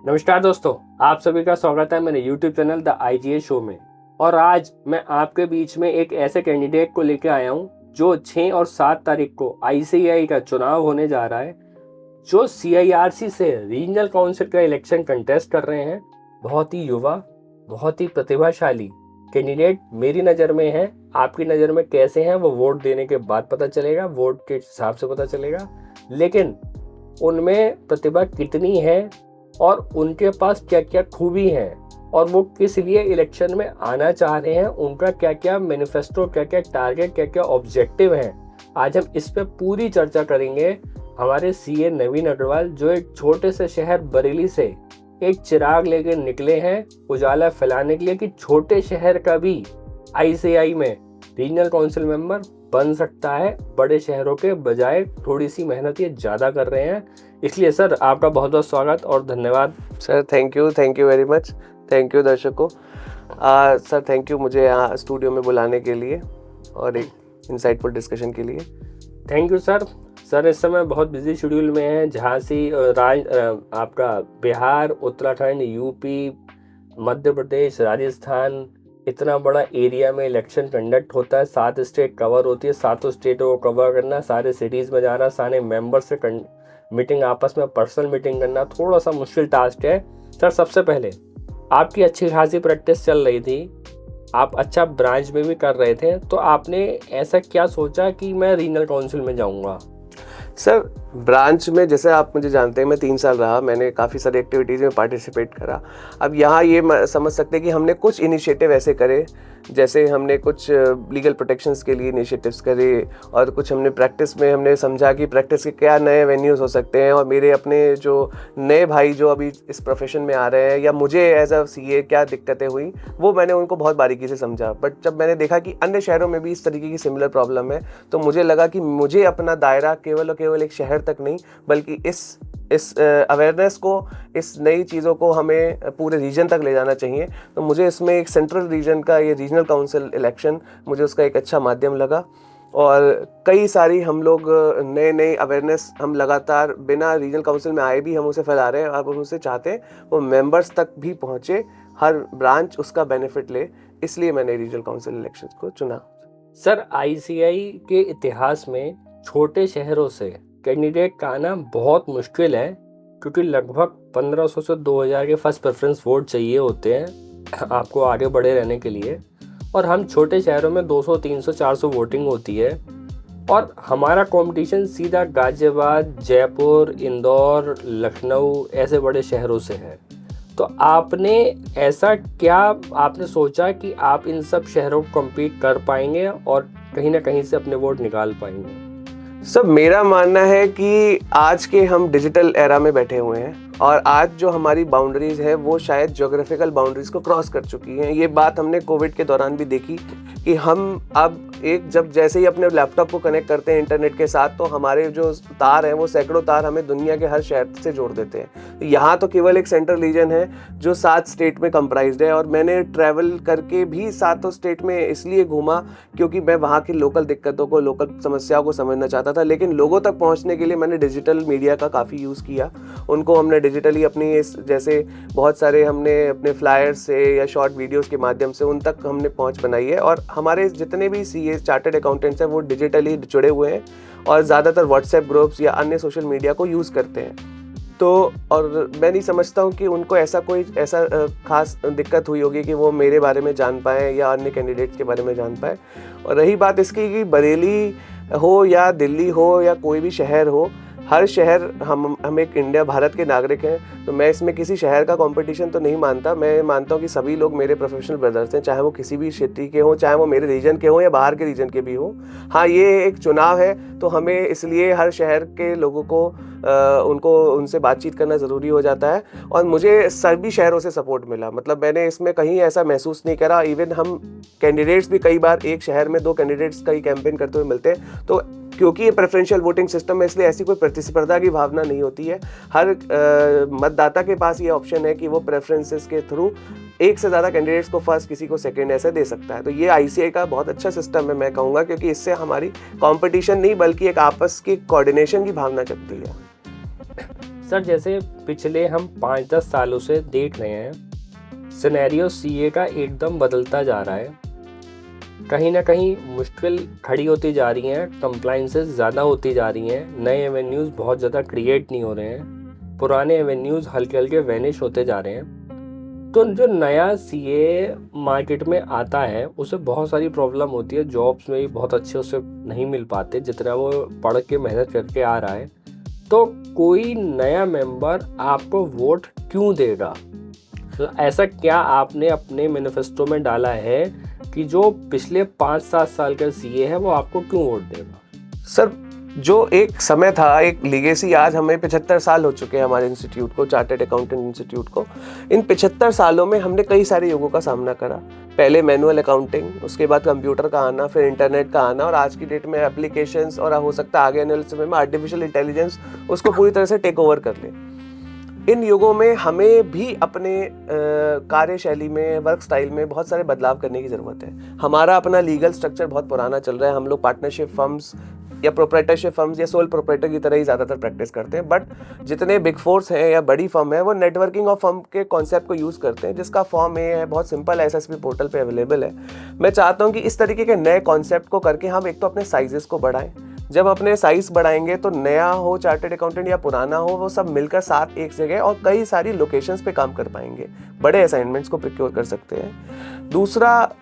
नमस्कार दोस्तों, आप सभी का स्वागत है मेरे YouTube channel the IGA show में। और आज मैं आपके बीच में एक ऐसे कैंडिडेट को लेकर आया हूं जो 6 और 7 तारीख को ICAI का चुनाव होने जा रहा है, जो CIRC से रीजनल काउंसिल का इलेक्शन कंटेस्ट कर रहे हैं। बहुत ही युवा, बहुत ही प्रतिभाशाली कैंडिडेट मेरी नज़र में है। आपकी नज़र में कैसे हैं वो वोट देने के बाद पता चलेगा, वोट के हिसाब से पता चलेगा। लेकिन उनमें प्रतिभा कितनी है और उनके पास क्या क्या खूबी हैं और वो किस लिए इलेक्शन में आना चाह रहे हैं, उनका क्या क्या मैनिफेस्टो, क्या क्या टारगेट, क्या क्या ऑब्जेक्टिव हैं, आज हम इस पे पूरी चर्चा करेंगे। हमारे CA नवीन अग्रवाल, जो एक छोटे से शहर बरेली से एक चिराग लेकर निकले हैं उजाला फैलाने के लिए कि छोटे शहर का भी ICAI में रीजनल काउंसिल मेंबर बन सकता है। बड़े शहरों के बजाय थोड़ी सी मेहनत ये ज़्यादा कर रहे हैं। इसलिए सर, आपका बहुत बहुत स्वागत और धन्यवाद। Sir thank you very much. Thank you दर्शकों। सर थैंक यू मुझे यहाँ स्टूडियो में बुलाने के लिए और एक इंसाइटफुल डिस्कशन के लिए। Thank you sir. सर इस समय बहुत बिजी शेड्यूल में हैं। झांसी, आपका बिहार, उत्तराखंड, यूपी, मध्य प्रदेश, राजस्थान, इतना बड़ा एरिया में इलेक्शन कंडक्ट होता है। 7 स्टेट कवर होती है, 7 स्टेटों को कवर करना, सारे सिटीज़ में जाना, सारे मेंबर से मीटिंग, आपस में पर्सनल मीटिंग करना थोड़ा सा मुश्किल टास्क है। सर सबसे पहले, आपकी अच्छी खासी प्रैक्टिस चल रही थी, आप अच्छा ब्रांच में भी कर रहे थे, तो आपने ऐसा क्या सोचा कि मैं रीजनल काउंसिल में जाऊंगा? सर ब्रांच में जैसे आप मुझे जानते हैं, मैं 3 साल रहा, मैंने काफ़ी सारी एक्टिविटीज़ में पार्टिसिपेट करा। अब यहाँ ये समझ सकते हैं कि हमने कुछ इनिशिएटिव ऐसे करे, जैसे हमने कुछ लीगल प्रोटेक्शंस के लिए इनिशिएटिव्स करे और कुछ हमने प्रैक्टिस में हमने समझा कि प्रैक्टिस के क्या नए वेन्यूज़ हो सकते हैं। और मेरे अपने जो नए भाई जो अभी इस प्रोफेशन में आ रहे हैं या मुझे एज अ CA क्या दिक्कतें हुई, वो मैंने उनको बहुत बारीकी से समझा। बट जब मैंने देखा कि अन्य शहरों में भी इस तरीके की सिमिलर प्रॉब्लम है, तो मुझे लगा कि मुझे अपना दायरा केवल और केवल एक शहर तक नहीं, बल्कि इस अवेयरनेस को, इस नई चीज़ों को हमें पूरे रीजन तक ले जाना चाहिए। तो मुझे इसमें एक सेंट्रल रीजन का ये रीजनल काउंसिल इलेक्शन मुझे उसका एक अच्छा माध्यम लगा। और कई सारी हम लोग नए अवेयरनेस हम लगातार बिना रीजनल काउंसिल में आए भी हम उसे फैला रहे हैं। अब हम उसे चाहते हैं वो मेंबर्स तक भी पहुँचे, हर ब्रांच उसका बेनिफिट ले, इसलिए मैंने रीजनल काउंसिल इलेक्शन को चुना। सर ICAI के इतिहास में छोटे शहरों से कैंडिडेट का आना बहुत मुश्किल है, क्योंकि लगभग 1500 से 2000 के फर्स्ट प्रेफरेंस वोट चाहिए होते हैं आपको आगे बढ़े रहने के लिए। और हम छोटे शहरों में 200, 300, 400 वोटिंग होती है और हमारा कंपटीशन सीधा गाजियाबाद, जयपुर, इंदौर, लखनऊ ऐसे बड़े शहरों से है। तो आपने ऐसा क्या आपने सोचा कि आप इन सब शहरों को कम्पीट कर पाएंगे और कहीं ना कहीं से अपने वोट निकाल पाएंगे? सब मेरा मानना है कि आज के हम डिजिटल एरा में बैठे हुए हैं और आज जो हमारी बाउंड्रीज है वो शायद ज्योग्राफिकल बाउंड्रीज को क्रॉस कर चुकी हैं। ये बात हमने कोविड के दौरान भी देखी कि हम अब जब जैसे ही अपने लैपटॉप को कनेक्ट करते हैं इंटरनेट के साथ, तो हमारे जो तार हैं वो सैकड़ों तार हमें दुनिया के हर शहर से जोड़ देते हैं। यहाँ तो केवल एक सेंट्रल रीजन है जो 7 स्टेट में कंप्राइज्ड है, और मैंने ट्रैवल करके भी 7 स्टेट में इसलिए घूमा क्योंकि मैं वहाँ की लोकल दिक्कतों को, लोकल समस्याओं को समझना चाहता था। लेकिन लोगों तक पहुँचने के लिए मैंने डिजिटल मीडिया का काफ़ी यूज़ किया। उनको हमने डिजिटली अपनी जैसे बहुत सारे हमने अपने फ्लायर्स से या शॉर्ट वीडियोज़ के माध्यम से उन तक हमने पहुँच बनाई है। और हमारे जितने भी CA चार्टर्ड अकाउंटेंट्स हैं वो डिजिटली जुड़े हुए हैं और ज़्यादातर व्हाट्सएप ग्रुप्स या अन्य सोशल मीडिया को यूज़ करते हैं। तो और मैं नहीं समझता हूँ कि उनको ऐसा खास दिक्कत हुई होगी कि वो मेरे बारे में जान पाएँ या अन्य कैंडिडेट्स के बारे में जान पाएँ। और रही बात इसकी कि बरेली हो या दिल्ली हो या कोई भी शहर हो, हर शहर हम एक भारत के नागरिक हैं। तो मैं इसमें किसी शहर का कंपटीशन तो नहीं मानता। मैं मानता हूँ कि सभी लोग मेरे प्रोफेशनल ब्रदर्स हैं, चाहे वो किसी भी सिटी के हों, चाहे वो मेरे रीजन के हों या बाहर के रीजन के भी हों। हाँ, ये एक चुनाव है, तो हमें इसलिए हर शहर के लोगों को उनसे बातचीत करना ज़रूरी हो जाता है। और मुझे सभी शहरों से सपोर्ट मिला, मतलब मैंने इसमें कहीं ऐसा महसूस नहीं करा। इवन हम कैंडिडेट्स भी कई बार एक शहर में 2 कैंडिडेट्स का ही कैंपेन करते हुए मिलते हैं। तो क्योंकि ये प्रेफरेंशियल वोटिंग सिस्टम है, इसलिए ऐसी कोई प्रतिस्पर्धा की भावना नहीं होती है। हर मतदाता के पास ये ऑप्शन है कि वो प्रेफरेंसेस के थ्रू एक से ज़्यादा कैंडिडेट्स को फर्स्ट, किसी को सेकंड ऐसे दे सकता है। तो ये ICAI का बहुत अच्छा सिस्टम है मैं कहूँगा, क्योंकि इससे हमारी कंपटीशन नहीं बल्कि एक आपस की कोऑर्डिनेशन की भावना जगती है। सर जैसे पिछले हम 5-10 सालों से देख रहे हैं, सिनेरियो सीए का एकदम बदलता जा रहा है। कहीं ना कहीं मुश्किल खड़ी होती जा रही हैं, कंप्लाइंसेस ज़्यादा होती जा रही हैं, नए एवेन्यूज़ बहुत ज़्यादा क्रिएट नहीं हो रहे हैं, पुराने एवेन्यूज़ हल्के हल्के वैनिश होते जा रहे हैं। तो जो नया सीए मार्केट में आता है उसे बहुत सारी प्रॉब्लम होती है, जॉब्स में भी बहुत अच्छे उसे नहीं मिल पाते जितना वो पढ़ के मेहनत करके आ रहा है। तो कोई नया मेंबर आपको वोट क्यों देगा? तो ऐसा क्या आपने अपने मैनिफेस्टो में डाला है कि जो पिछले 5-7 साल का सीए है वो आपको क्यों वोट देगा? सर जो एक समय था, एक लीगेसी, आज हमें 75 साल हो चुके हैं हमारे इंस्टीट्यूट को, चार्टर्ड अकाउंटेंट इंस्टीट्यूट को। इन 75 सालों में हमने कई सारे युगों का सामना करा। पहले मैनुअल अकाउंटिंग, उसके बाद कंप्यूटर का आना, फिर इंटरनेट का आना, और आज की डेट में एप्लीकेशंस, और हो सकता है आगे आने वाले समय में आर्टिफिशियल इंटेलिजेंस उसको पूरी तरह से टेक ओवर कर ले। इन युगों में हमें भी अपने कार्यशैली में, वर्क स्टाइल में बहुत सारे बदलाव करने की ज़रूरत है। हमारा अपना लीगल स्ट्रक्चर बहुत पुराना चल रहा है। हम लोग पार्टनरशिप फर्म्स या प्रोप्राइटरशिप फर्म्स या सोल प्रोप्राइटर की तरह ही ज़्यादातर प्रैक्टिस करते हैं। बट जितने बिग फोर्स हैं या बड़ी फर्म है वो नेटवर्किंग ऑफ फर्म के कॉन्सेप्ट को यूज़ करते हैं, जिसका फॉर्म ये है, बहुत सिंपल है, एसएसपी पोर्टल पे अवेलेबल है। मैं चाहता हूँ कि इस तरीके के नए कॉन्सेप्ट को करके हम एक तो अपने साइजेस को बढ़ाएं। जब अपने साइज बढ़ाएंगे तो नया हो चार्टर्ड अकाउंटेंट या पुराना हो, वो सब मिलकर साथ एक जगह और कई सारी लोकेशंस पे काम कर पाएंगे, बड़े असाइनमेंट्स को प्रिक्योर कर सकते हैं। दूसरा,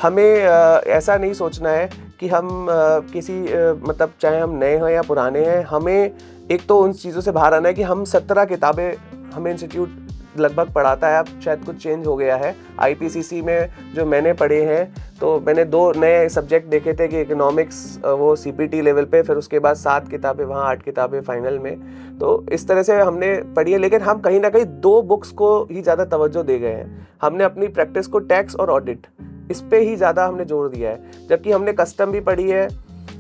हमें ऐसा नहीं सोचना है कि हम किसी मतलब चाहे हम नए हैं या पुराने हैं, हमें एक तो उन चीज़ों से बाहर आना है कि हम 17 किताबें हमें इंस्टीट्यूट लगभग पढ़ाता है। अब शायद कुछ चेंज हो गया है। आईपीसीसी में जो मैंने पढ़े हैं, तो मैंने 2 नए सब्जेक्ट देखे थे कि इकोनॉमिक्स वो सीपीटी लेवल पे, फिर उसके बाद 7 किताबें वहाँ, 8 किताबें फाइनल में। तो इस तरह से हमने पढ़ी है, लेकिन हम कहीं ना कहीं 2 बुक्स को ही ज़्यादा तवज्जो दे गए हैं। हमने अपनी प्रैक्टिस को टैक्स और ऑडिट, इस पे ही ज़्यादा हमने जोर दिया है। जबकि हमने कस्टम भी पढ़ी है,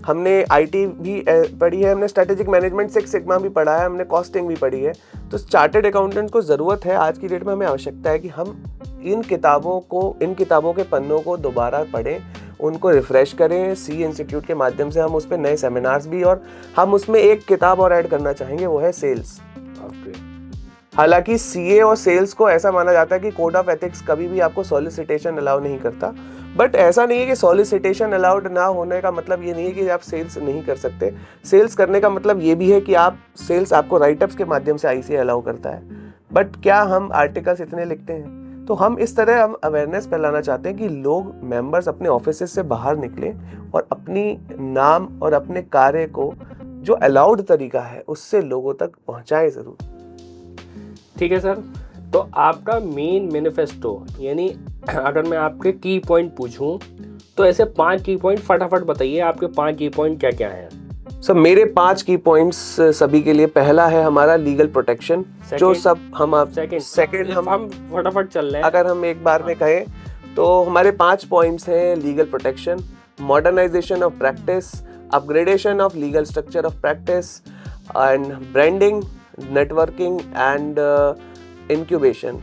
हमने आईटी भी पढ़ी है, हमने स्ट्रेटेजिक मैनेजमेंट 6 सिग्मा भी पढ़ा है, हमने कॉस्टिंग भी पढ़ी है। तो चार्टर्ड अकाउंटेंट को ज़रूरत है, आज की डेट में हमें आवश्यकता है कि हम इन किताबों के पन्नों को दोबारा पढ़ें, उनको रिफ़्रेश करें। सी इंस्टीट्यूट के माध्यम से हम उस पर नए सेमिनार्स भी, और हम उसमें एक किताब और ऐड करना चाहेंगे, वो है सेल्स। हालांकि सीए और सेल्स को ऐसा माना जाता है कि कोड ऑफ एथिक्स कभी भी आपको सॉलिसिटेशन अलाउ नहीं करता, बट ऐसा नहीं है कि सॉलिसिटेशन अलाउड ना होने का मतलब ये नहीं है कि आप सेल्स नहीं कर सकते। सेल्स करने का मतलब ये भी है कि आप सेल्स आपको राइटअप्स के माध्यम से आईसीए अलाउ करता है। बट क्या हम आर्टिकल्स इतने लिखते हैं? तो हम इस तरह हम अवेयरनेस फैलाना चाहते हैं कि लोग, मेंबर्स अपने ऑफिस से बाहर निकलें और अपनी नाम और अपने कार्य को जो अलाउड तरीका है उससे लोगों तक पहुँचाएं ज़रूर। ठीक है सर, तो आपका मेन मैनिफेस्टो, यानी अगर मैं आपके की पॉइंट पूछूं तो ऐसे 5 की पॉइंट फटाफट बताइए, आपके 5 की पॉइंट क्या क्या हैं? सर मेरे 5 की पॉइंट्स सभी के लिए, पहला है हमारा लीगल प्रोटेक्शन, जो सब हम सेकंड हम फटाफट चल रहे हैं। अगर हम एक बार में कहें तो हमारे 5 पॉइंट्स हैं: legal protection, modernization of practice, upgradation of legal structure of practice, and branding, networking and incubation.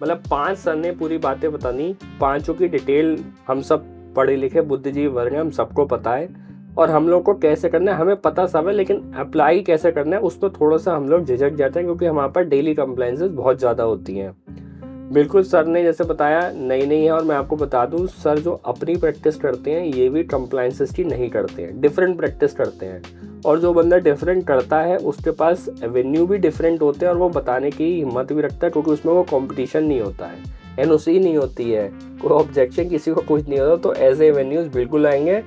मतलब 5 सर ने पूरी बातें बतानी, 5 की डिटेल हम सब पढ़े लिखे बुद्धिजीवी वर्ग हैं, हम सबको पता है, और हम लोग को कैसे करना है हमें पता सब है, लेकिन अप्लाई कैसे करना है उस पर थोड़ा सा हम लोग झिझक जाते हैं, क्योंकि हमारे पास डेली कंप्लाइंसेस बहुत ज़्यादा होती हैं। बिल्कुल सर ने जैसे बताया नई है, और मैं आपको बता दूं सर जो अपनी प्रैक्टिस करते हैं ये भी कंप्लाइंसेस की नहीं करते हैं, डिफरेंट प्रैक्टिस करते हैं, और जो बंदा डिफरेंट करता है उसके पास एवेन्यू भी डिफरेंट होते हैं, और वो बताने की हिम्मत भी रखता है, क्योंकि उसमें वो कंपटीशन नहीं होता है, एनओसी नहीं होती है, कोई ऑब्जेक्शन किसी को कुछ नहीं होता, तो ऐसे एवेन्यूज़ बिल्कुल आएंगे।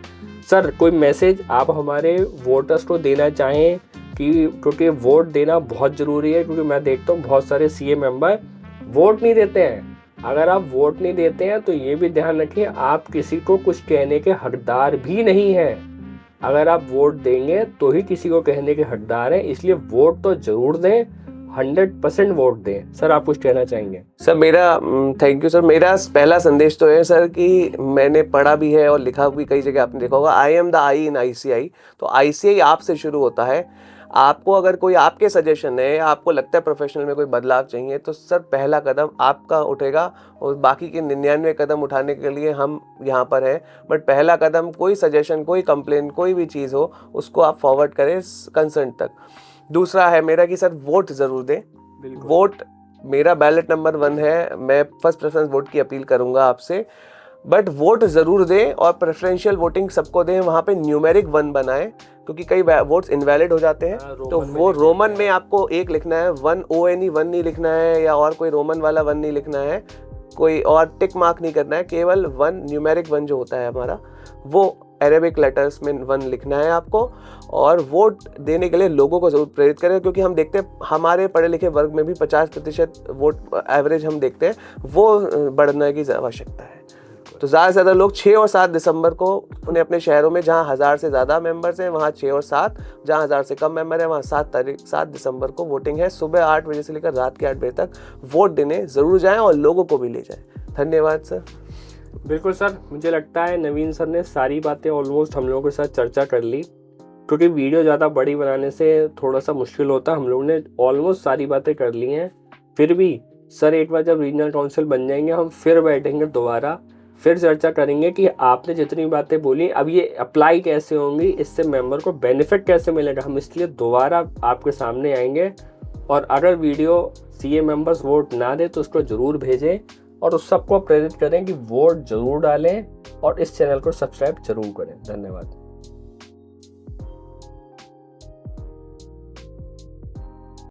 सर कोई मैसेज आप हमारे वोटर्स को देना चाहें कि, क्योंकि वोट देना बहुत ज़रूरी है, क्योंकि मैं देखता हूँ बहुत सारे सीए मेंबर वोट नहीं देते हैं। अगर आप वोट नहीं देते हैं तो ये भी ध्यान रखिए आप किसी को कुछ कहने के हकदार भी नहीं हैं। अगर आप वोट देंगे तो ही किसी को कहने के हकदार हैं, इसलिए वोट तो जरूर दें, 100% वोट दें। सर आप कुछ कहना चाहेंगे? सर मेरा थैंक यू सर। मेरा पहला संदेश तो है सर कि मैंने पढ़ा भी है और लिखा भी कई जगह, आपने देखा होगा, I am the I in ICI. तो आईसीआई आपसे शुरू होता है। आपको अगर कोई आपके सजेशन है, आपको लगता है प्रोफेशनल में कोई बदलाव चाहिए, तो सर पहला कदम आपका उठेगा, और बाकी के 99 कदम उठाने के लिए हम यहाँ पर हैं। बट पहला कदम, कोई सजेशन, कोई कंप्लेन, कोई भी चीज़ हो, उसको आप फॉरवर्ड करें कंसर्न तक। दूसरा है मेरा कि सर वोट जरूर दें। बिल्कुल। वोट मेरा बैलेट नंबर 1 है, मैं फर्स्ट प्रेफरेंस वोट की अपील करूंगा आपसे, बट वोट जरूर दें और प्रेफरेंशियल वोटिंग सबको दें। वहाँ पे न्यूमेरिक 1 बनाएं, क्योंकि कई वोट्स इनवैलिड हो जाते हैं। तो वो रोमन में आपको 1 लिखना है, 1 ONE 1 नहीं लिखना है, या और कोई रोमन वाला 1 नहीं लिखना है, कोई और टिक मार्क नहीं करना है, केवल 1 न्यूमेरिक 1 जो होता है हमारा, वो अरेबिक लेटर्स में 1 लिखना है आपको। और वोट देने के लिए लोगों को जरूर प्रेरित करें, क्योंकि हम देखते हैं हमारे पढ़े लिखे वर्ग में भी 50% वोट एवरेज हम देखते हैं, वो बढ़ने की आवश्यकता है। तो ज़्यादा से ज़्यादा लोग 6 और 7 दिसंबर को उन्हें अपने शहरों में जहाँ 1000 से ज़्यादा मेंबर्स हैं वहाँ 6 और 7, जहाँ 1000 से कम मेंबर है वहाँ 7 दिसंबर को वोटिंग है। सुबह 8 बजे से लेकर रात के 8 बजे तक वोट देने ज़रूर जाएं और लोगों को भी ले जाएं। धन्यवाद सर। बिल्कुल सर, मुझे लगता है नवीन सर ने सारी बातें ऑलमोस्ट हम लोगों के साथ चर्चा कर ली, क्योंकि वीडियो ज़्यादा बड़ी बनाने से थोड़ा सा मुश्किल होता। हम लोगों ने ऑलमोस्ट सारी बातें कर ली हैं। फिर भी सर एक बार जब रीजनल काउंसिल बन जाएंगे हम फिर बैठेंगे दोबारा, फिर चर्चा करेंगे कि आपने जितनी बातें बोली अब ये अप्लाई कैसे होंगी, इससे मेंबर को बेनिफिट कैसे मिलेगा। हम इसलिए दोबारा आपके सामने आएंगे। और अगर वीडियो CA मेंबर्स वोट ना दे तो उसको ज़रूर भेजें और उस सबको प्रेरित करें कि वोट ज़रूर डालें और इस चैनल को सब्सक्राइब जरूर करें। धन्यवाद।